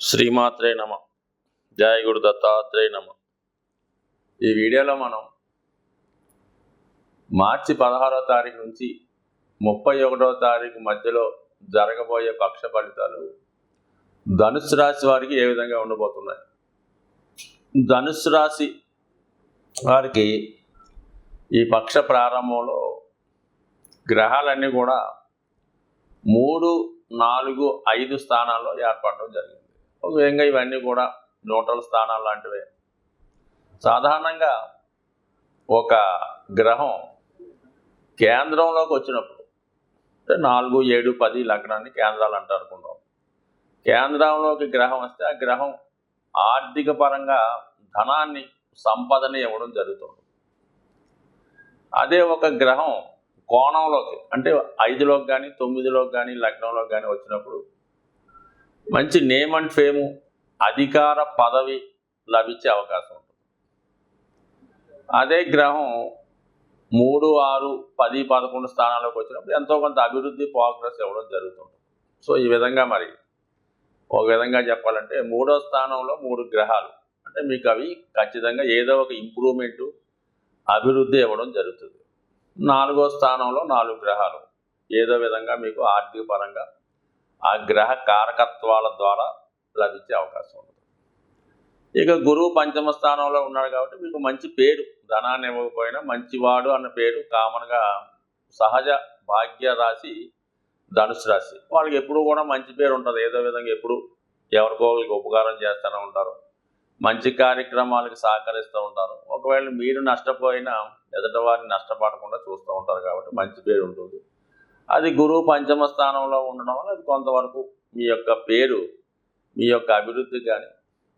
శ్రీమాత్రే నమ. జయ గురు దత్తాత్రేయ నమ. ఈ వీడియోలో మనం మార్చి 16వ తారీఖు నుంచి 31వ తారీఖు మధ్యలో జరగబోయే పక్ష ఫలితాలు ధనుస్సు రాశి వారికి ఏ విధంగా ఉండబోతున్నాయి. ధనుస్సు రాశి వారికి ఈ పక్ష ప్రారంభంలో గ్రహాలన్నీ కూడా 3, 4, 5 స్థానాల్లో ఏర్పడడం జరిగింది. ఒక విధంగా ఇవన్నీ కూడా న్యూట్రల్ స్థానాలు లాంటివే. సాధారణంగా ఒక గ్రహం కేంద్రంలోకి వచ్చినప్పుడు అంటే 4, 7, 10 లగ్నాన్ని కేంద్రాలు అంటారు అనుకుందాం. కేంద్రంలోకి గ్రహం వస్తే ఆ గ్రహం ఆర్థిక పరంగా ధనాన్ని, సంపదని ఇవ్వడం జరుగుతుంది. అదే ఒక గ్రహం కోణంలోకి అంటే 5లోకి కానీ 9లోకి కానీ లగ్నంలోకి కానీ వచ్చినప్పుడు మంచి నేమ్ అండ్ ఫేము, అధికార పదవి లభించే అవకాశం ఉంటుంది. అదే గ్రహం 3, 6, 10, 11 స్థానాల్లోకి వచ్చినప్పుడు ఎంతో కొంత అభివృద్ధి, ప్రోగ్రెస్ ఇవ్వడం జరుగుతుంది. సో ఈ విధంగా మరి ఒక విధంగా చెప్పాలంటే 3వ స్థానంలో 3 గ్రహాలు అంటే మీకు అవి ఖచ్చితంగా ఏదో ఒక ఇంప్రూవ్మెంటు, అభివృద్ధి ఇవ్వడం జరుగుతుంది. 4వ స్థానంలో 4 గ్రహాలు ఏదో విధంగా మీకు ఆర్థిక పరంగా ఆ గ్రహ కారకత్వాల ద్వారా లభించే అవకాశం ఉంది. ఇక గురువు 5వ స్థానంలో ఉన్నాడు కాబట్టి మీకు మంచి పేరు, ధనాన్ని ఇవ్వకపోయినా మంచివాడు అన్న పేరు కామన్గా సహజ భాగ్య రాశి ధనుసు రాశి వాళ్ళకి ఎప్పుడు కూడా మంచి పేరు ఉంటుంది. ఏదో విధంగా ఎప్పుడు ఎవరికో వాళ్ళకి ఉపకారం చేస్తూనే ఉంటారు, మంచి కార్యక్రమాలకు సహకరిస్తూ ఉంటారు. ఒకవేళ మీరు నష్టపోయినా ఎదుట వారిని నష్టపడకుండా చూస్తూ ఉంటారు కాబట్టి మంచి పేరు ఉంటుంది. అది గురువు 5వ స్థానంలో ఉండడం వల్ల అది కొంతవరకు మీ యొక్క పేరు, మీ యొక్క అభివృద్ధికి కానీ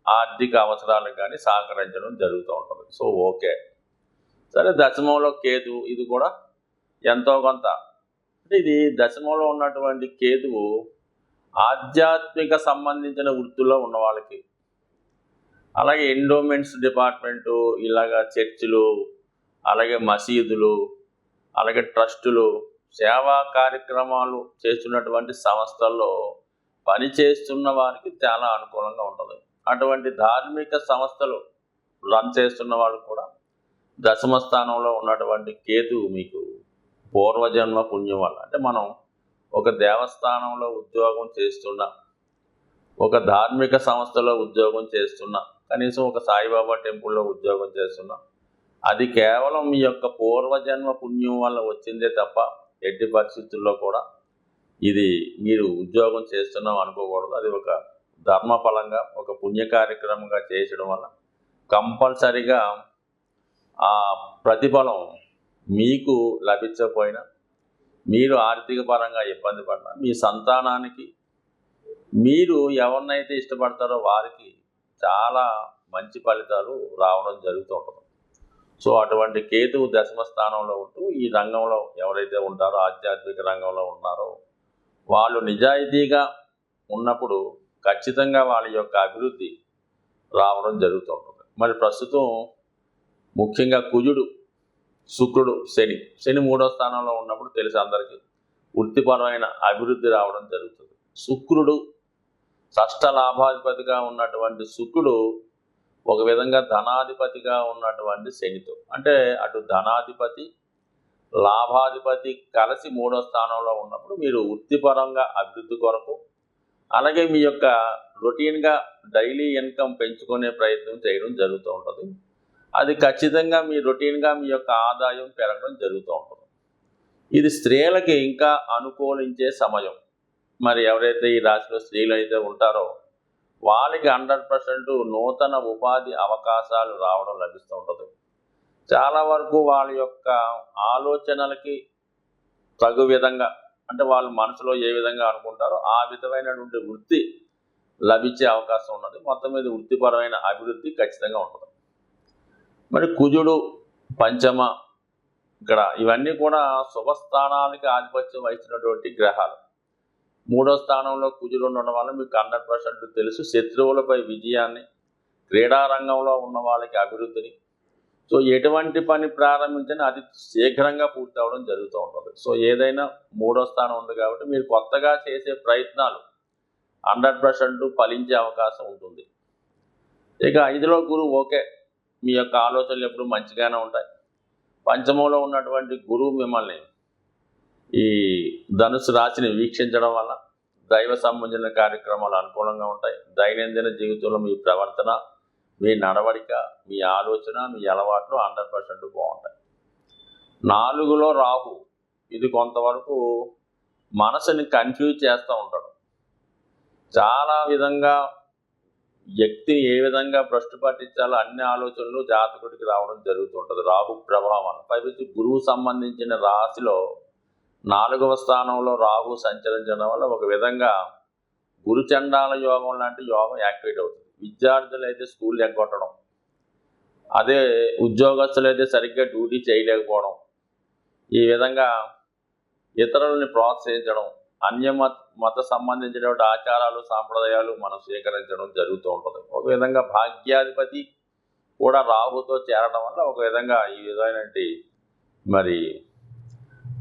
ఆర్థిక అవసరాలకు కానీ సహకరించడం జరుగుతూ ఉంటుంది. So okay. సరే, దశమంలో కేతు, ఇది కూడా ఎంతో కొంత అంటే ఇది దశమంలో ఉన్నటువంటి కేతువు ఆధ్యాత్మిక సంబంధించిన వృత్తుల్లో ఉన్న వాళ్ళకి, అలాగే ఎండోమెంట్స్ డిపార్ట్మెంటు, ఇలాగా చర్చిలు, అలాగే మసీదులు, అలాగే ట్రస్టులు, సేవా కార్యక్రమాలు చేస్తున్నటువంటి సంస్థల్లో పనిచేస్తున్న వారికి చాలా అనుకూలంగా ఉంటుంది. అటువంటి ధార్మిక సంస్థలు రన్ చేస్తున్న వాళ్ళు కూడా దశమ స్థానంలో ఉన్నటువంటి కేతువు మీకు పూర్వజన్మ పుణ్యం వల్ల అంటే మనం ఒక దేవస్థానంలో ఉద్యోగం చేస్తున్నా, ఒక ధార్మిక సంస్థలో ఉద్యోగం చేస్తున్నా, కనీసం ఒక సాయిబాబా టెంపుల్లో ఉద్యోగం చేస్తున్నా, అది కేవలం మీ యొక్క పూర్వజన్మ పుణ్యం వల్ల వచ్చిందే తప్ప ఎట్టి పరిస్థితుల్లో కూడా ఇది మీరు ఉద్యోగం చేస్తున్నాం అనుకోకూడదు. అది ఒక ధర్మఫలంగా, ఒక పుణ్య కార్యక్రమంగా చేయడం వల్ల కంపల్సరిగా ఆ ప్రతిఫలం మీకు లభించకపోయినా, మీరు ఆర్థిక పరంగా ఇబ్బంది పడినా, మీ సంతానానికి మీరు ఎవరినైతే ఇష్టపడతారో వారికి చాలా మంచి ఫలితాలు రావడం జరుగుతూ ఉంటుంది. సో అటువంటి కేతువు దశమ స్థానంలో ఉంటూ ఈ రంగంలో ఎవరైతే ఉంటారో, ఆధ్యాత్మిక రంగంలో ఉన్నారో వాళ్ళు నిజాయితీగా ఉన్నప్పుడు ఖచ్చితంగా వాళ్ళ యొక్క అభివృద్ధి రావడం జరుగుతూ ఉంటుంది. మరి ప్రస్తుతం ముఖ్యంగా కుజుడు, శుక్రుడు, శని 3వ స్థానంలో ఉన్నప్పుడు తెలిసి అందరికీ వృత్తిపరమైన అభివృద్ధి రావడం జరుగుతుంది. శుక్రుడు షష్ఠ లాభాధిపతిగా ఉన్నటువంటి శుక్రుడు ఒక విధంగా ధనాధిపతిగా ఉన్నటువంటి శనితో అంటే అటు ధనాధిపతి, లాభాధిపతి కలిసి 3వ స్థానంలో ఉన్నప్పుడు మీరు వృత్తిపరంగా అభివృద్ధి కొరకు, అలాగే మీ యొక్క రొటీన్గా డైలీ ఇన్కమ్ పెంచుకునే ప్రయత్నం చేయడం జరుగుతూ ఉంటుంది. అది ఖచ్చితంగా మీ రొటీన్గా మీ యొక్క ఆదాయం పెరగడం జరుగుతూ ఉంటుంది. ఇది స్త్రీలకి ఇంకా అనుకూలించే సమయం. మరి ఎవరైతే ఈ రాశిలో స్త్రీలు అయితే ఉంటారో వాళ్ళకి 100% నూతన ఉపాధి అవకాశాలు రావడం లభిస్తూ ఉంటుంది. చాలా వరకు వాళ్ళ యొక్క ఆలోచనలకి తగు విధంగా అంటే వాళ్ళు మనసులో ఏ విధంగా అనుకుంటారో ఆ విధమైనటువంటి వృత్తి లభించే అవకాశం ఉన్నది. మొత్తం మీద వృత్తిపరమైన అభివృద్ధి ఖచ్చితంగా ఉంటుంది. మరి కుజుడు, పంచమ, ఇక్కడ ఇవన్నీ కూడా శుభస్థానాలకి ఆధిపత్యం వహించినటువంటి గ్రహాలు. 3వ స్థానంలో కుజుడు ఉండడం వల్ల మీకు 100% తెలుసు శత్రువులపై విజయాన్ని, క్రీడారంగంలో ఉన్న వాళ్ళకి అభివృద్ధిని. సో ఎటువంటి పని ప్రారంభించినా అది శీఘ్రంగా పూర్తి అవ్వడం జరుగుతూ ఉంటుంది. సో ఏదైనా 3వ స్థానం ఉంది కాబట్టి మీరు కొత్తగా చేసే ప్రయత్నాలు 100% ఫలించే అవకాశం ఉంటుంది. ఇక 5లో గురువు ఓకే, మీ యొక్క ఆలోచనలు ఎప్పుడు మంచిగానే ఉంటాయి. పంచమంలో ఉన్నటువంటి గురువు మిమ్మల్ని ఈ ధనుసు రాశిని వీక్షించడం వల్ల దైవ సంబంధించిన కార్యక్రమాలు అనుకూలంగా ఉంటాయి. దైనందిన జీవితంలో మీ ప్రవర్తన, మీ నడవడిక, మీ ఆలోచన, మీ అలవాట్లు 100% బాగుంటాయి. 4లో రాహు, ఇది కొంతవరకు మనసుని కన్ఫ్యూజ్ చేస్తూ ఉంటాడు. చాలా విధంగా వ్యక్తిని ఏ విధంగా భ్రష్టు పట్టించాలో అన్ని ఆలోచనలు జాతకుడికి రావడం జరుగుతుంటుంది రాహు ప్రభావం. పైకి గురువు సంబంధించిన రాశిలో 4వ స్థానంలో రాహు సంచరించడం వల్ల ఒక విధంగా గురుచండాల యోగం లాంటి యోగం యాక్టివేట్ అవుతుంది. విద్యార్థులు అయితే స్కూల్ ఎగ్గొట్టడం, అదే ఉద్యోగస్తులు అయితే సరిగ్గా డ్యూటీ చేయలేకపోవడం, ఈ విధంగా ఇతరులని ప్రోత్సహించడం, మత సంబంధించినటువంటి ఆచారాలు సాంప్రదాయాలు మనం స్వీకరించడం జరుగుతూ ఉంటుంది. ఒక విధంగా భాగ్యాధిపతి కూడా రాహుతో చేరడం వల్ల ఒక విధంగా ఈ విధమైనటువంటి మరి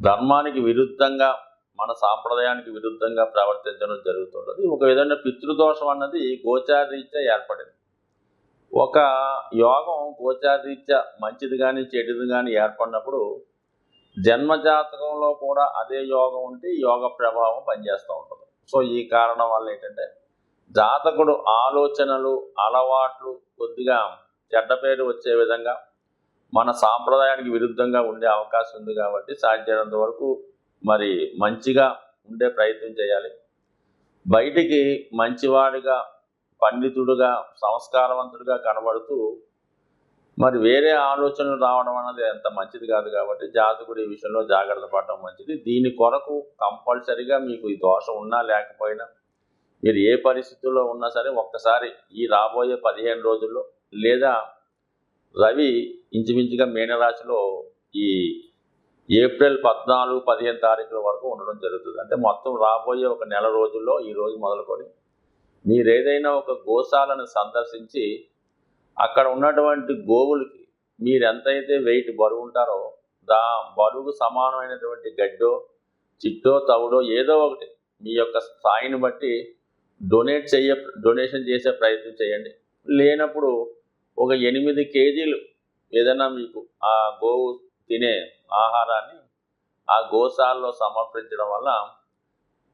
ధర్మానికి విరుద్ధంగా, మన సాంప్రదాయానికి విరుద్ధంగా ప్రవర్తించడం జరుగుతుంటుంది. ఒక విధంగా పితృదోషం అన్నది గోచారరీత్యా ఏర్పడింది. ఒక యోగం గోచారరీత్యా మంచిది కానీ చెడుది కానీ ఏర్పడినప్పుడు జన్మజాతకంలో కూడా అదే యోగం ఉంటే యోగ ప్రభావం పనిచేస్తూ ఉంటుంది. సో ఈ కారణం వల్ల ఏంటంటే జాతకుడు ఆలోచనలు, అలవాట్లు కొద్దిగా చెడ్డ పేరు వచ్చే విధంగా, మన సాంప్రదాయానికి విరుద్ధంగా ఉండే అవకాశం ఉంది. కాబట్టి సాధ్యమైనంత వరకు మరి మంచిగా ఉండే ప్రయత్నం చేయాలి. బయటికి మంచివాడిగా, పండితుడుగా, సంస్కారవంతుడిగా కనబడుతూ మరి వేరే ఆలోచనలు రావడం అన్నది అంత మంచిది కాదు. కాబట్టి జాతకుడు ఈ విషయంలో జాగ్రత్త పడడం మంచిది. దీని కొరకు కంపల్సరిగా మీకు ఈ దోషం ఉన్నా లేకపోయినా, మీరు ఏ పరిస్థితుల్లో ఉన్నా సరే ఒక్కసారి ఈ రాబోయే 15 రోజుల్లో, లేదా రవి ఇంచుమించుగా మీనరాశిలో ఈ ఏప్రిల్ 14-15 తారీఖుల వరకు ఉండడం జరుగుతుంది. అంటే మొత్తం రాబోయే ఒక నెల రోజుల్లో ఈ రోజు మొదలుకొని మీరు ఏదైనా ఒక గోశాలను సందర్శించి అక్కడ ఉన్నటువంటి గోవులకి మీరు ఎంతైతే వెయిట్ బరువు ఉంటారో బరువుకు సమానమైనటువంటి గడ్డో, చిట్టో, తవుడో ఏదో ఒకటి మీ యొక్క స్థాయిని బట్టి డొనేషన్ చేసే ప్రయత్నం చేయండి. లేనప్పుడు ఒక 8 కేజీలు ఏదైనా మీకు ఆ గోవు తినే ఆహారాన్ని ఆ గోశాలలో సమర్పించడం వల్ల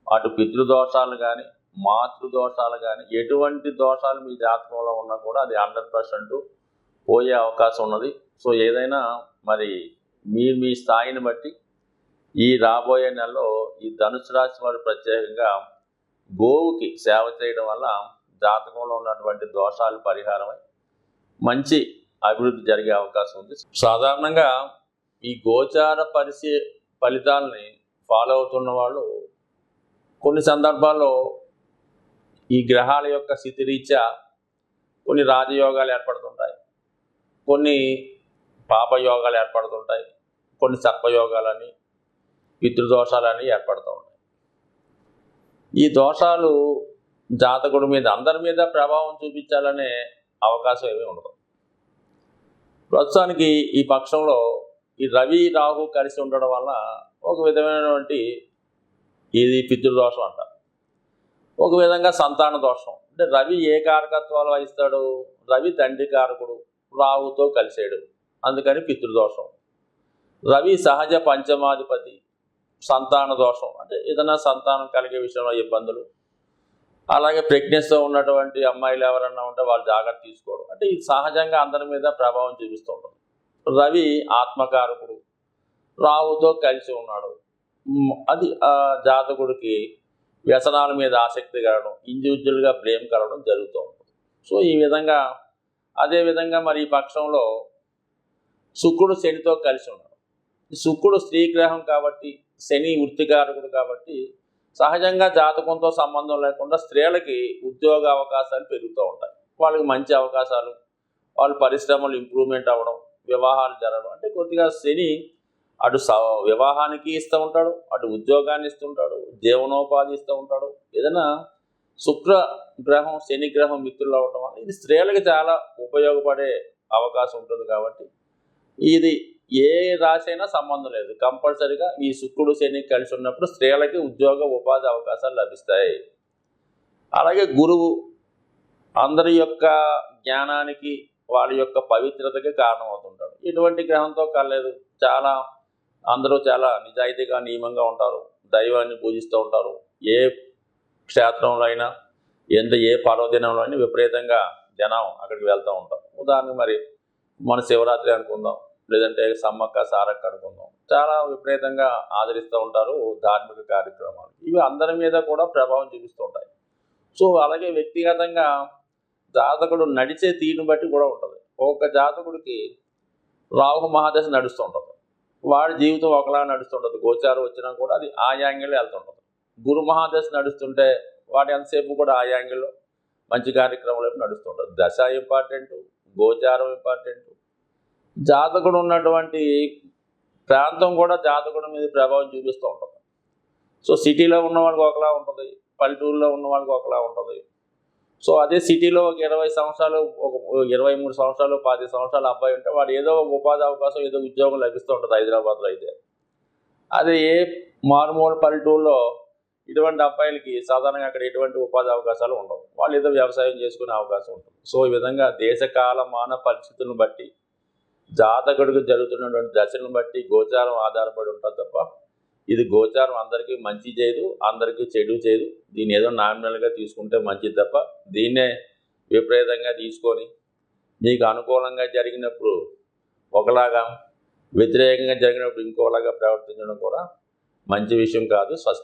అటు పితృదోషాలు కానీ, మాతృదోషాలు కానీ, ఎటువంటి దోషాలు మీ జాతకంలో ఉన్నా కూడా అది 100% పోయే అవకాశం ఉన్నది. సో ఏదైనా మరి మీరు మీ స్థాయిని బట్టి ఈ రాబోయే నెలలో ఈ ధనుసు రాశి వారు ప్రత్యేకంగా గోవుకి సేవ చేయడం వల్ల జాతకంలో ఉన్నటువంటి దోషాలు పరిహారమై మంచి అభివృద్ధి జరిగే అవకాశం ఉంది. సాధారణంగా ఈ గోచార ఫలితాలని ఫాలో అవుతున్న వాళ్ళు కొన్ని సందర్భాల్లో ఈ గ్రహాల యొక్క స్థితిరీత్యా కొన్ని రాజయోగాలు ఏర్పడుతుంటాయి, కొన్ని పాపయోగాలు ఏర్పడుతుంటాయి, కొన్ని సర్పయోగాలని, పితృదోషాలని ఏర్పడుతూ ఉంటాయి. ఈ దోషాలు జాతకుడి మీద, అందరి మీద ప్రభావం చూపించాలనే అవకాశం ఏమీ ఉండదు. ప్రస్తుతానికి ఈ పక్షంలో ఈ రవి రాహు కలిసి ఉండడం వల్ల ఒక విధమైనటువంటి ఇది పితృదోషం అంటారు. ఒక విధంగా సంతాన దోషం. అంటే రవి ఏ కారకత్వాలు వహిస్తాడు? రవి తండ్రి కారకుడు, రాహుతో కలిసాడు, అందుకని పితృదోషం. రవి సహజ పంచమాధిపతి, సంతాన దోషం. అంటే ఏదైనా సంతానం కలిగే విషయంలో ఇబ్బందులు. అలాగే ప్రెగ్నెన్సీతో ఉన్నటువంటి అమ్మాయిలు ఎవరన్నా ఉంటే వాళ్ళు జాగ్రత్త తీసుకోవడం. అంటే ఇది సహజంగా అందరి మీద ప్రభావం చూపిస్తూ ఉంటుంది. రవి ఆత్మకారకుడు, రాహుతో కలిసి ఉన్నాడు, అది జాతకుడికి వ్యసనాల మీద ఆసక్తి కలగడం, ఇండివిజువల్గా బ్లేమ్ కలగడం జరుగుతూ ఉంటుంది. సో ఈ విధంగా అదేవిధంగా మరి ఈ పక్షంలో శుక్రుడు శనితో కలిసి ఉన్నాడు. శుక్రుడు స్త్రీ గ్రహం కాబట్టి, శని వృత్తికారకుడు కాబట్టి సహజంగా జాతకంతో సంబంధం లేకుండా స్త్రీలకి ఉద్యోగ అవకాశాలు పెరుగుతూ ఉంటాయి. వాళ్ళకి మంచి అవకాశాలు, వాళ్ళు పరిశ్రమలు ఇంప్రూవ్మెంట్ అవ్వడం, వివాహాలు జరగడం. అంటే కొద్దిగా శని అటు వివాహానికి ఇస్తూ ఉంటాడు, అటు ఉద్యోగాన్ని ఇస్తుంటాడు, జీవనోపాధి ఇస్తూ ఉంటాడు. ఏదైనా శుక్ర గ్రహం శని గ్రహం మిత్రులు అవ్వడం వల్ల ఇది స్త్రీలకు చాలా ఉపయోగపడే అవకాశం ఉంటుంది. కాబట్టి ఇది ఏ రాశి అయినా సంబంధం లేదు, కంపల్సరిగా ఈ శుక్రుడు శని కలిసి ఉన్నప్పుడు స్త్రీలకి ఉద్యోగ ఉపాధి అవకాశాలు లభిస్తాయి. అలాగే గురువు అందరి యొక్క జ్ఞానానికి వాళ్ళ యొక్క పవిత్రతకి కారణమవుతుంటాడు. ఇటువంటి గ్రహంతో కలలేదు. అందరూ చాలా నిజాయితీగా నియమంగా ఉంటారు, దైవాన్ని పూజిస్తూ ఉంటారు. ఏ క్షేత్రంలో అయినా ఏ పర్వదినంలో అయినా విపరీతంగా జనం అక్కడికి వెళ్తూ ఉంటారు. ఉదాహరణకు మరి మన శివరాత్రి అనుకుందాం, లేదంటే సమ్మక్క సారక్క అనుకుందాం, చాలా విపరీతంగా ఆదరిస్తూ ఉంటారు ధార్మిక కార్యక్రమాలు. ఇవి అందరి మీద కూడా ప్రభావం చూపిస్తూ ఉంటాయి. సో అలాగే వ్యక్తిగతంగా జాతకుడు నడిచే తీరుని బట్టి కూడా ఉంటుంది. ఒక్కొక్క జాతకుడికి రాహు మహాదశ నడుస్తూ ఉంటుంది, వాడి జీవితం ఒకలా నడుస్తుంటుంది. గోచారం వచ్చినా కూడా అది ఆ యాంగిల్లో వెళ్తుంటుంది. గురు మహాదశ నడుస్తుంటే వాడు ఎంతసేపు కూడా ఆ యాంగిల్లో మంచి కార్యక్రమాలు నడుస్తుంటుంది. దశ ఇంపార్టెంట్, గోచారం ఇంపార్టెంట్, జాతకుడు ఉన్నటువంటి ప్రాంతం కూడా జాతకుడి మీద ప్రభావం చూపిస్తూ ఉంటుంది. సో సిటీలో ఉన్న వాళ్ళకి ఒకలా ఉంటుంది, పల్లెటూరులో ఉన్న వాళ్ళకి ఒకలా ఉంటుంది. సో అదే సిటీలో ఒక 20 సంవత్సరాలు, ఒక 23 సంవత్సరాలు, 10 సంవత్సరాల అబ్బాయి ఉంటే వాడు ఏదో ఒక ఉపాధి అవకాశం, ఏదో ఉద్యోగం లభిస్తూ ఉంటుంది హైదరాబాద్లో. అయితే అదే ఏ మారుమూల పల్లెటూరులో ఇటువంటి అబ్బాయిలకి సాధారణంగా అక్కడ ఎటువంటి ఉపాధి అవకాశాలు ఉండవు. వాళ్ళు ఏదో వ్యవసాయం చేసుకునే అవకాశం ఉంటుంది. సో ఈ విధంగా దేశకాల మాన పరిస్థితులను బట్టి, జాతకుడికి జరుగుతున్నటువంటి దశలను బట్టి గోచారం ఆధారపడి ఉంటుంది తప్ప ఇది గోచారం అందరికీ మంచి చేయదు, అందరికీ చెడు చేయదు. దీన్ని ఏదో నామినల్గా తీసుకుంటే మంచిది తప్ప దీన్నే విపరీతంగా తీసుకొని మీకు అనుకూలంగా జరిగినప్పుడు ఒకలాగా, వ్యతిరేకంగా జరిగినప్పుడు ఇంకోలాగా ప్రవర్తించడం కూడా మంచి విషయం కాదు. స్వస్తి.